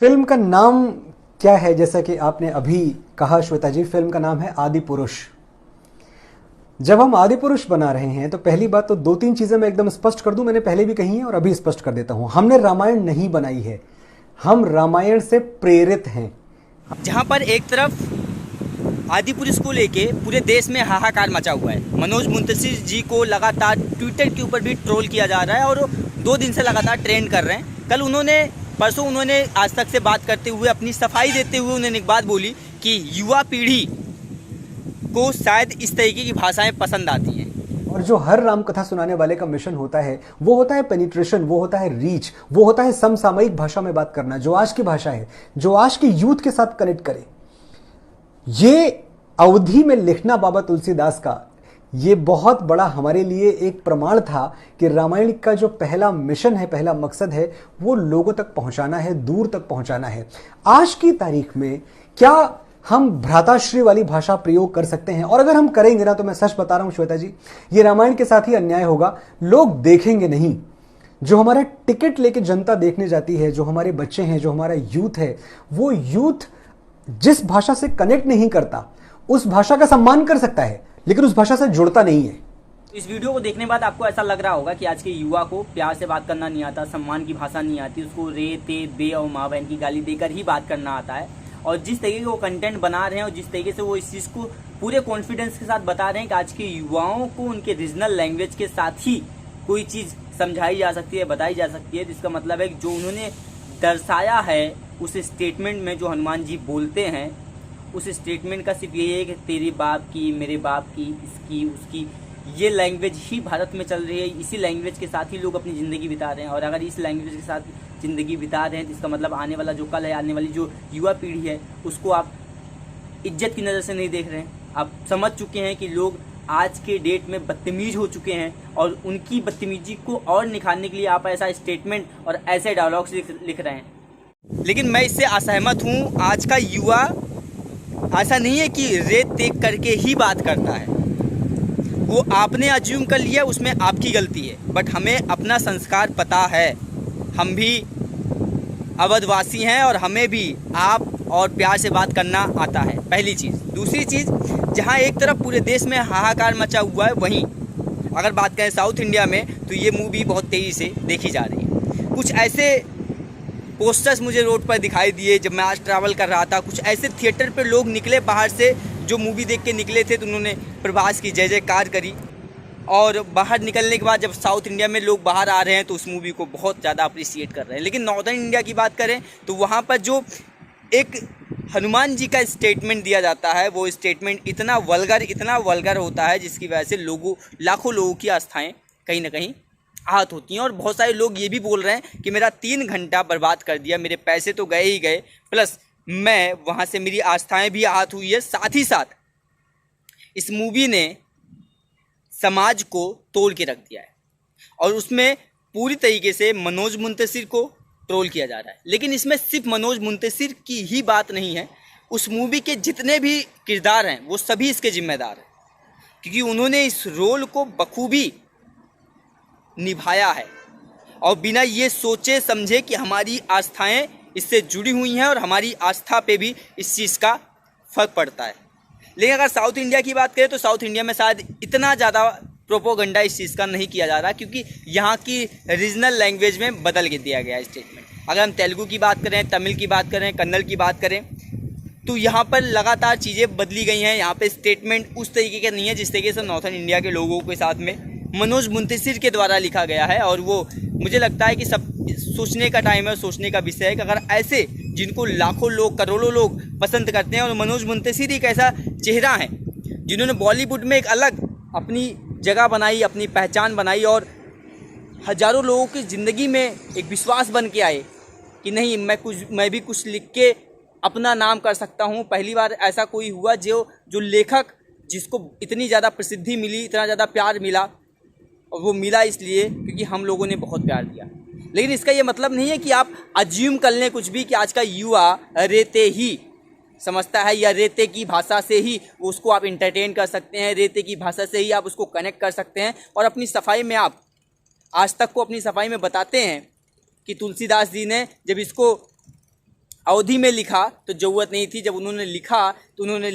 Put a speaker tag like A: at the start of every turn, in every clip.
A: Film का नाम क्या है? जैसा कि आपने अभी कहा श्वेता जी, फिल्म का नाम है आदि पुरुष। जब हम आदि पुरुष बना रहे हैं तो पहली बात तो दो तीन चीजें मैं एकदम स्पष्ट कर दूं, मैंने पहले भी कही हैं और अभी स्पष्ट कर देता हूं। हमने रामायण नहीं बनाई है, हम रामायण से प्रेरित हैं।
B: जहां पर एक तरफ आदि पुरुष को लेके पूरे देश में हाहाकार मचा हुआ है। मनोज मुंतशिर जी को लगातार ट्विटर के ऊपर भी ट्रोल किया जा रहा है और 2 दिन से लगातार ट्रेंड कर रहे हैं। परसों उन्होंने आज तक से बात करते हुए, अपनी सफाई देते हुए उन्होंने एक बात बोली कि युवा पीढ़ी को शायद इस तरीके की भाषाएं पसंद आती हैं।
A: और जो हर राम कथा सुनाने वाले का मिशन होता है वो होता है पेनिट्रेशन, वो होता है रीच, वो होता है समसामयिक भाषा में बात करना, जो आज की भाषा है, जो आज के यूथ के साथ कनेक्ट करे। ये अवधि में लिखना बाबा तुलसीदास का, ये बहुत बड़ा हमारे लिए एक प्रमाण था कि रामायण का जो पहला मिशन है, पहला मकसद है, वो लोगों तक पहुंचाना है, दूर तक पहुंचाना है। आज की तारीख में क्या हम भ्राताश्री वाली भाषा प्रयोग कर सकते हैं? और अगर हम करेंगे ना, तो मैं सच बता रहा हूं श्वेता जी, ये रामायण के साथ ही अन्याय होगा। लोग देखेंगे नहीं। जो हमारा टिकट लेके जनता देखने जाती है, जो हमारे बच्चे हैं, जो हमारा यूथ है, वो यूथ जिस भाषा से कनेक्ट नहीं करता, उस भाषा का सम्मान कर सकता है लेकिन उस भाषा से जुड़ता नहीं है।
B: इस वीडियो को देखने के बाद आपको ऐसा लग रहा होगा कि आज के युवा को प्यार से बात करना नहीं आता, सम्मान की भाषा नहीं आती, उसको रे ते बे और माँ बहन की गाली देकर ही बात करना आता है। और जिस तरीके से वो कंटेंट बना रहे हैं और जिस तरीके से वो इस चीज़ को पूरे कॉन्फिडेंस के साथ बता रहे हैं कि आज के युवाओं को उनके रीजनल लैंग्वेज के साथ ही कोई चीज़ समझाई जा सकती है, बताई जा सकती है, जिसका मतलब है कि जो उन्होंने दर्शाया है उस स्टेटमेंट में, जो हनुमान जी बोलते हैं, उस स्टेटमेंट का सिर्फ यही है कि तेरे बाप की, मेरे बाप की, इसकी, उसकी, ये लैंग्वेज ही भारत में चल रही है। इसी लैंग्वेज के साथ ही लोग अपनी ज़िंदगी बिता रहे हैं। और अगर इस लैंग्वेज के साथ ज़िंदगी बिता रहे हैं तो इसका मतलब आने वाला जो कल है, आने वाली जो युवा पीढ़ी है, उसको आप इज्जत की नज़र से नहीं देख रहे हैं। आप समझ चुके हैं कि लोग आज के डेट में बदतमीज हो चुके हैं और उनकी बदतमीजी को और निखारने के लिए आप ऐसा स्टेटमेंट और ऐसे डायलॉग्स लिख रहे हैं। लेकिन मैं इससे असहमत हूँ। आज का युवा ऐसा नहीं है कि रेत देख करके ही बात करता है। वो आपने अज्यूम कर लिया, उसमें आपकी गलती है। बट हमें अपना संस्कार पता है, हम भी अवधवासी हैं और हमें भी आप और प्यार से बात करना आता है, पहली चीज़। दूसरी चीज़, जहाँ एक तरफ पूरे देश में हाहाकार मचा हुआ है, वहीं अगर बात करें साउथ इंडिया में, तो ये मूवी बहुत तेज़ी से देखी जा रही है। कुछ ऐसे पोस्टर्स मुझे रोड पर दिखाई दिए जब मैं आज ट्रैवल कर रहा था। कुछ ऐसे थिएटर पे लोग निकले बाहर से, जो मूवी देख के निकले थे, तो उन्होंने प्रभास की जय जयकार करी। और बाहर निकलने के बाद जब साउथ इंडिया में लोग बाहर आ रहे हैं तो उस मूवी को बहुत ज़्यादा अप्रिसिएट कर रहे हैं। लेकिन नॉर्दर्न इंडिया की बात करें तो वहाँ पर जो एक हनुमान जी का स्टेटमेंट दिया जाता है, वो स्टेटमेंट इतना वल्गर होता है, जिसकी वजह से लाखों लोगों की आस्थाएँ कहीं ना कहीं आहत होती हैं। और बहुत सारे लोग ये भी बोल रहे हैं कि मेरा 3 घंटा बर्बाद कर दिया, मेरे पैसे तो गए ही गए, प्लस मैं वहाँ से मेरी आस्थाएं भी आहत हुई है। साथ ही साथ इस मूवी ने समाज को तोड़ के रख दिया है और उसमें पूरी तरीके से मनोज मुंतशिर को ट्रोल किया जा रहा है। लेकिन इसमें सिर्फ मनोज मुंतशिर की ही बात नहीं है, उस मूवी के जितने भी किरदार हैं वो सभी इसके जिम्मेदार हैं, क्योंकि उन्होंने इस रोल को बखूबी निभाया है और बिना ये सोचे समझे कि हमारी आस्थाएं इससे जुड़ी हुई हैं और हमारी आस्था पे भी इस चीज़ का फर्क पड़ता है। लेकिन अगर साउथ इंडिया की बात करें तो साउथ इंडिया में शायद इतना ज़्यादा प्रोपोगंडा इस चीज़ का नहीं किया जा रहा, क्योंकि यहाँ की रीजनल लैंग्वेज में बदल के दिया गया है स्टेटमेंट। अगर हम तेलुगु की बात करें, तमिल की बात करें, कन्नड़ की बात करें, तो यहाँ पर लगातार चीज़ें बदली गई हैं। यहाँ पे स्टेटमेंट उस तरीके का नहीं है जिस तरीके से नॉर्थन इंडिया के लोगों के साथ में मनोज मुंतशिर के द्वारा लिखा गया है। और वो मुझे लगता है कि सब सोचने का टाइम है, सोचने का विषय है कि अगर ऐसे, जिनको लाखों लोग, करोड़ों लोग पसंद करते हैं, और मनोज मुंतशिर एक ऐसा चेहरा है जिन्होंने बॉलीवुड में एक अलग अपनी जगह बनाई, अपनी पहचान बनाई और हज़ारों लोगों की ज़िंदगी में एक विश्वास बन के आए कि नहीं, मैं भी कुछ लिख के अपना नाम कर सकता हूँ। पहली बार ऐसा कोई हुआ जो लेखक, जिसको इतनी ज़्यादा प्रसिद्धि मिली, इतना ज़्यादा प्यार मिला, और वो मिला इसलिए क्योंकि हम लोगों ने बहुत प्यार दिया। लेकिन इसका ये मतलब नहीं है कि आप अज्यूम कर लें कुछ भी कि आज का युवा रेते ही समझता है या रेते की भाषा से ही उसको आप इंटरटेन कर सकते हैं, रेते की भाषा से ही आप उसको कनेक्ट कर सकते हैं। और अपनी सफाई में आप आज तक को अपनी सफाई में बताते हैं कि तुलसीदास जी ने जब इसको अवधि में लिखा तो ज़रूरत नहीं थी। जब उन्होंने लिखा तो उन्होंने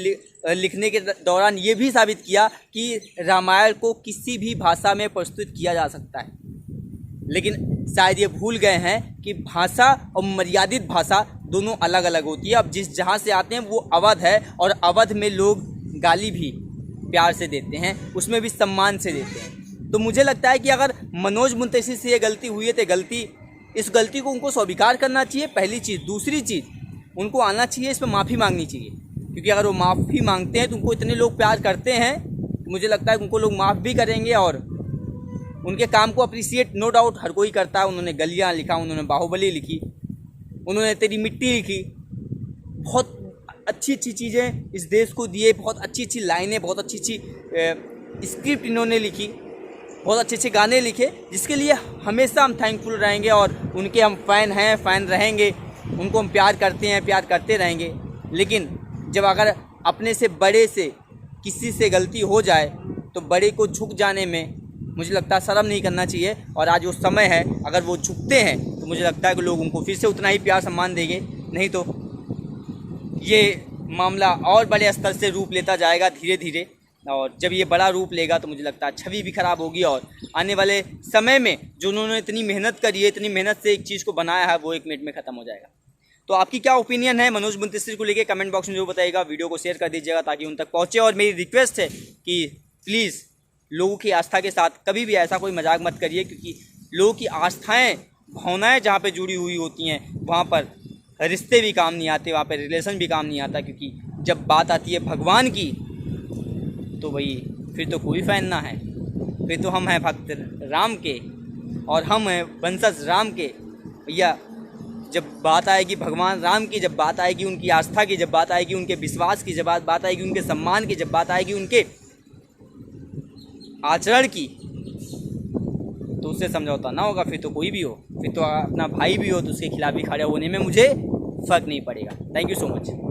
B: लिखने के दौरान ये भी साबित किया कि रामायण को किसी भी भाषा में प्रस्तुत किया जा सकता है। लेकिन शायद ये भूल गए हैं कि भाषा और मर्यादित भाषा दोनों अलग अलग होती है। अब जिस जहाँ से आते हैं वो अवध है, और अवध में लोग गाली भी प्यार से देते हैं, उसमें भी सम्मान से देते हैं। तो मुझे लगता है कि अगर मनोज मुंतशिर से ये गलती हुई है तो इस गलती को उनको स्वीकार करना चाहिए, पहली चीज़। दूसरी चीज़, उनको आना चाहिए, इस पर माफ़ी मांगनी चाहिए, क्योंकि अगर वो माफ़ी मांगते हैं तो उनको इतने लोग प्यार करते हैं तो मुझे लगता है कि उनको लोग माफ़ भी करेंगे। और उनके काम को अप्रिसिएट नो डाउट हर कोई करता है। उन्होंने गलियाँ लिखा, उन्होंने बाहुबली लिखी, उन्होंने तेरी मिट्टी लिखी, बहुत अच्छी अच्छी चीज़ें इस देश को दिए, बहुत अच्छी अच्छी लाइनें, बहुत अच्छी अच्छी स्क्रिप्ट इन्होंने लिखी, बहुत अच्छे अच्छे गाने लिखे, जिसके लिए हमेशा हम थैंकफुल रहेंगे और उनके हम फ़ैन हैं, फ़ैन रहेंगे, उनको हम प्यार करते हैं, प्यार करते रहेंगे। लेकिन जब अगर अपने से बड़े से किसी से गलती हो जाए तो बड़े को झुक जाने में मुझे लगता है शर्म नहीं करना चाहिए। और आज वो समय है, अगर वो झुकते हैं तो मुझे लगता है कि लोग उनको फिर से उतना ही प्यार सम्मान देंगे, नहीं तो ये मामला और बड़े स्तर से रूप लेता जाएगा धीरे धीरे। और जब ये बड़ा रूप लेगा तो मुझे लगता है छवि भी खराब होगी, और आने वाले समय में जो उन्होंने इतनी मेहनत करी है, इतनी मेहनत से एक चीज़ को बनाया है, वो 1 मिनट में ख़त्म हो जाएगा। तो आपकी क्या ओपिनियन है मनोज मुंतशिर को लेके, कमेंट बॉक्स में जरूर बताइएगा। वीडियो को शेयर कर दीजिएगा ताकि उन तक पहुँचे। और मेरी रिक्वेस्ट है कि प्लीज़ लोगों की आस्था के साथ कभी भी ऐसा कोई मजाक मत करिए, क्योंकि लोगों की आस्थाएँ, भावनाएँ जहाँ पर जुड़ी हुई होती हैं वहाँ पर रिश्ते भी काम नहीं आते, वहाँ पर रिलेशन भी काम नहीं आता। क्योंकि जब बात आती है भगवान की तो भाई फिर तो कोई फ़ैन ना है, फिर तो हम हैं भक्त राम के और हम हैं वंशज राम के। भैया जब बात आएगी भगवान राम की, जब बात आएगी उनकी आस्था की, जब बात आएगी उनके विश्वास की, जब बात आएगी उनके सम्मान की, जब बात आएगी उनके आचरण की, तो उससे समझौता ना होगा। फिर तो कोई भी हो, फिर तो अपना भाई भी हो तो उसके खिलाफ भी खड़े होने में मुझे फ़र्क नहीं पड़ेगा। Thank you so much.